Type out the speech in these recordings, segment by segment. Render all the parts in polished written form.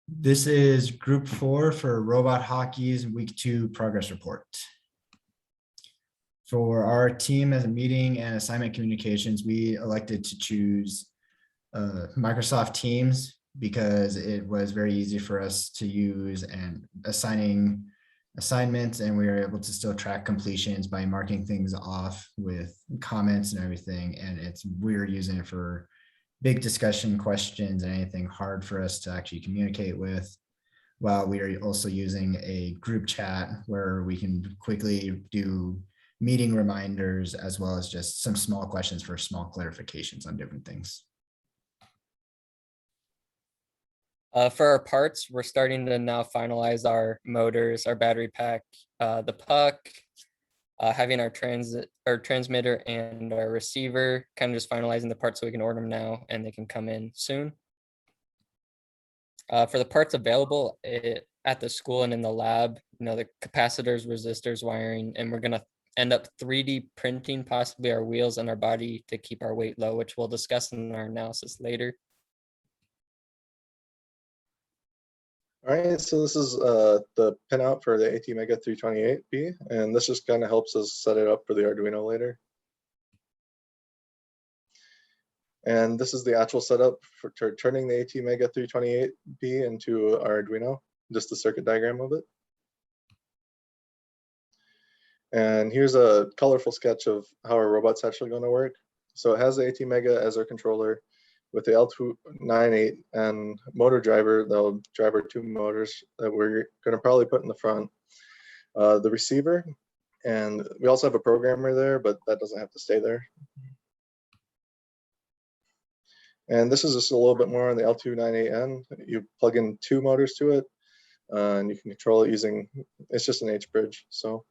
This is group 4 for robot hockey's week 2 progress report. For our team as a meeting and assignment communications, we elected to choose Microsoft Teams because it was very easy for us to use and assigning assignments, and we were able to still track completions by marking things off with comments and everything. And we're using it for big discussion questions and anything hard for us to actually communicate with, while we are also using a group chat where we can quickly do meeting reminders as well as just some small questions for small clarifications on different things. For our parts, we're starting to now finalize our motors, our battery pack, the puck, having our transmitter and our receiver, kind of just finalizing the parts so we can order them now and they can come in soon. For the parts available at the school and in the lab, the capacitors, resistors, wiring, and we're gonna end up 3D printing possibly our wheels and our body to keep our weight low, which we'll discuss in our analysis later. All right, so this is the pinout for the ATmega 328B, and this just kind of helps us set it up for the Arduino later. And this is the actual setup for turning the ATmega 328B into our Arduino, just the circuit diagram of it. And here's a colorful sketch of how our robot's actually going to work. So it has the ATmega as our controller with the L298 and motor driver. They'll drive our 2 motors that we're going to probably put in the front. The receiver, and we also have a programmer there, but that doesn't have to stay there. And this is just a little bit more on the L298N. You plug in 2 motors to it, and you can control it using, it's just an H bridge. So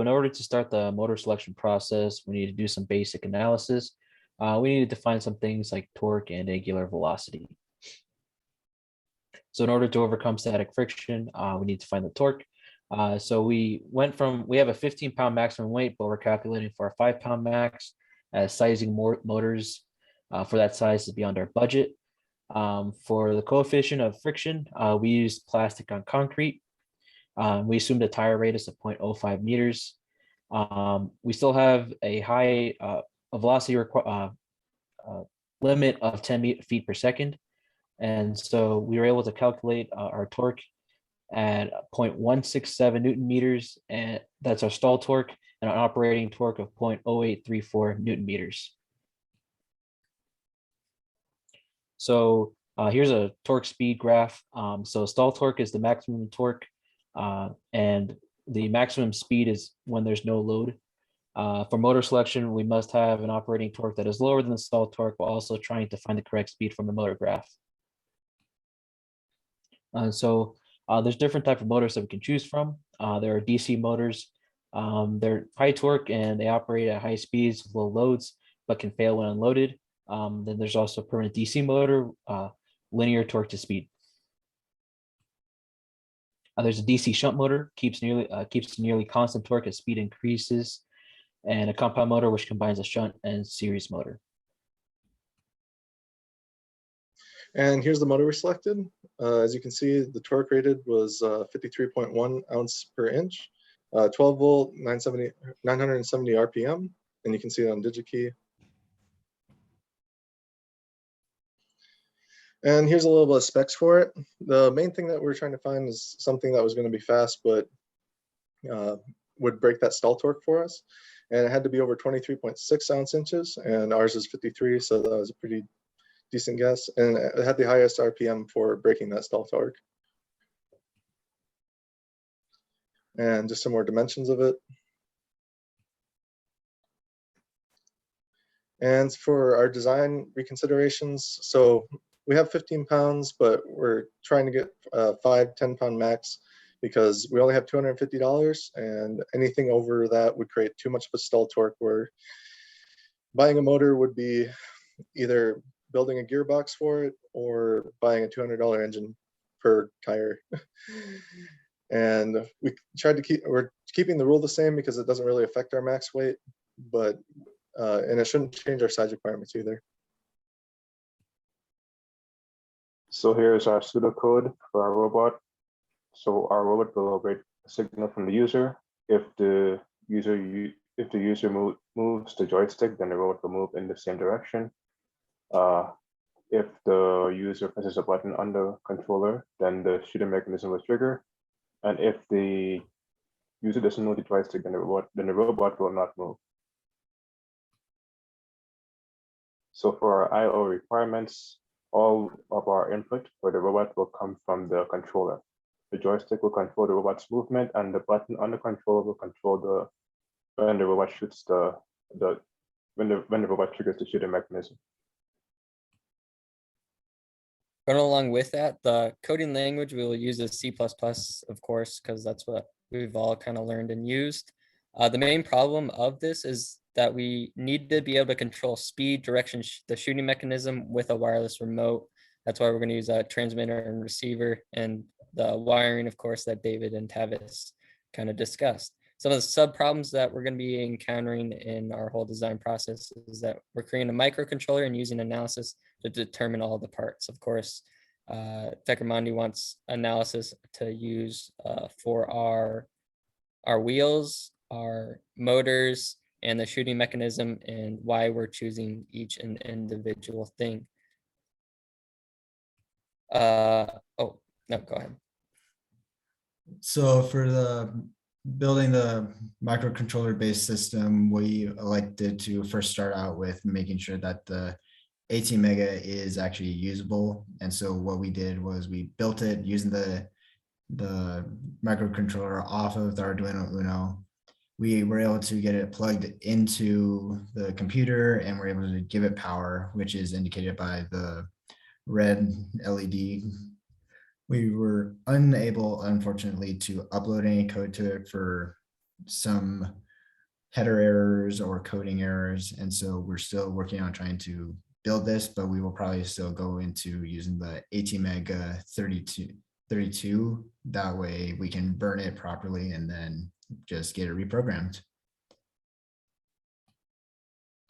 in order to start the motor selection process, we need to do some basic analysis. We need to define some things like torque and angular velocity. So in order to overcome static friction, we need to find the torque. So we have a 15-pound maximum weight, but we're calculating for a 5-pound max, as sizing more motors for that size is beyond our budget. For the coefficient of friction, we use plastic on concrete. We assumed a tire radius of 0.05 meters. We still have a high velocity limit of 10 feet per second. And so we were able to calculate our torque at 0.167 Newton meters, and that's our stall torque, and an operating torque of 0.0834 Newton meters. So here's a torque speed graph. So stall torque is the maximum torque, and the maximum speed is when there's no load. For motor selection, we must have an operating torque that is lower than the stall torque, while also trying to find the correct speed from the motor graph. So there's different types of motors that we can choose from. There are DC motors. They're high torque and they operate at high speeds with low loads, but can fail when unloaded. Then there's also a permanent DC motor, linear torque to speed. There's a DC shunt motor, keeps nearly constant torque as speed increases, and a compound motor which combines a shunt and series motor. And here's the motor we selected. As you can see, the torque rated was 53.1 ounce per inch, 12 volt, 970 RPM, and you can see it on DigiKey. And here's a little bit of specs for it. The main thing that we're trying to find is something that was going to be fast, but would break that stall torque for us. And it had to be over 23.6 ounce inches, and ours is 53, so that was a pretty decent guess. And it had the highest RPM for breaking that stall torque. And just some more dimensions of it. And for our design reconsiderations, so we have 15 pounds, but we're trying to get 5-10 pound max because we only have $250, and anything over that would create too much of a stall torque, where buying a motor would be either building a gearbox for it or buying a $200 engine per tire. And we're keeping the rule the same because it doesn't really affect our max weight, but and it shouldn't change our size requirements either. So here's our pseudocode for our robot. So our robot will await a signal from the user. If the user moves the joystick, then the robot will move in the same direction. If the user presses a button on the controller, then the shooting mechanism will trigger. And if the user doesn't move the joystick, then the robot will not move. So for our I/O requirements, all of our input for the robot will come from the controller. The joystick will control the robot's movement, and the button on the controller will control when the robot shoots when the robot triggers the shooting mechanism. Going along with that, the coding language we will use is C++, of course, because that's what we've all kind of learned and used. The main problem of this is that we need to be able to control speed, direction, the shooting mechanism with a wireless remote. That's why we're going to use a transmitter and receiver, and the wiring, of course, that David and Tavis kind of discussed. Some of the sub problems that we're going to be encountering in our whole design process is that we're creating a microcontroller and using analysis to determine all the parts. Of course, Feckermandi wants analysis to use for our wheels, our motors, and the shooting mechanism, and why we're choosing each individual thing. Oh, no, go ahead. So for the building the microcontroller-based system, we elected to first start out with making sure that the 18 mega is actually usable. And so what we did was we built it using the microcontroller off of the Arduino Uno. We were able to get it plugged into the computer, and we're able to give it power, which is indicated by the red LED. We were unable, unfortunately, to upload any code to it for some header errors or coding errors. And so we're still working on trying to build this, but we will probably still go into using the 18 mega 32. That way we can burn it properly and then just get it reprogrammed.